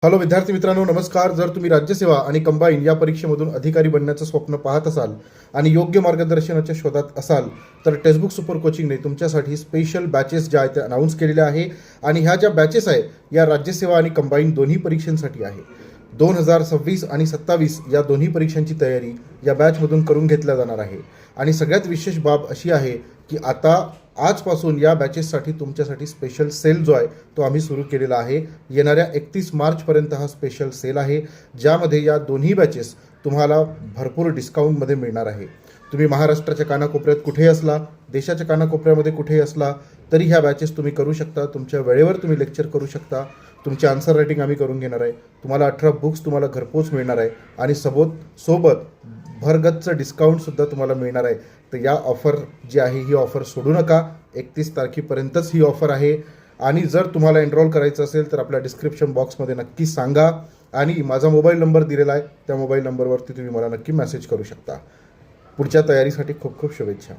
Hello विद्यार्थी मित्रांनो, नमस्कार. जर तुम्ही राज्यसेवा आणि कंबाईन या परीक्षेमधून अधिकारी बनण्याचं स्वप्न पाहत असाल आणि योग्य मार्गदर्शनाच्या शोधात असाल तर टेक्स्टबुक सुपर कोचिंगने तुमच्यासाठी स्पेशल बॅचेस ज्या आहेत त्या अनाऊन्स केलेल्या आहे. आणि ह्या ज्या बॅचेस आहे या राज्यसेवा आणि कंबाईन दोन्ही परीक्षांसाठी आहे. 2026 आणि 27 या दोन्ही परीक्षांची तयारी या बॅचमधून करून घेतल्या जाणार आहे. आणि सगळ्यात विशेष बाब अशी आहे की आता आजपासून या बॅचेससाठी तुमच्यासाठी स्पेशल सेल जो आहे तो आम्ही सुरू केलेला आहे. येणाऱ्या 31 मार्चपर्यंत हा स्पेशल सेल आहे, ज्यामध्ये या दोन्ही बॅचेस तुम्हाला भरपूर डिस्काउंटमध्ये मिळणार आहे. तुम्ही महाराष्ट्राच्या कानाकोपऱ्यात कुठेही असला, देशाच्या कानाकोपऱ्यामध्ये कुठेही असला तरी ह्या बॅचेस तुम्ही करू शकता. तुमच्या वेळेवर तुम्ही लेक्चर करू शकता. तुमचे आन्सर रायटिंग आम्ही करून घेणार आहे. तुम्हाला 18 बुक्स तुम्हाला घरपोच मिळणार आहे आणि सोबत भरगतचं डिस्काउंटसुद्धा तुम्हाला मिळणार आहे. तर या ऑफर जी आहे ही ऑफर सोडू नका. 31 तारखेपर्यंतच ही ऑफर आहे. आणि जर तुम्हाला एनरोल करायचं असेल तर आपल्या डिस्क्रिप्शन बॉक्समध्ये नक्की सांगा. आणि माझा मोबाईल नंबर दिलेला आहे, त्या मोबाईल नंबरवरती तुम्ही मला नक्की मेसेज करू शकता. पुढच्या तयारीसाठी खूप खूप शुभेच्छा.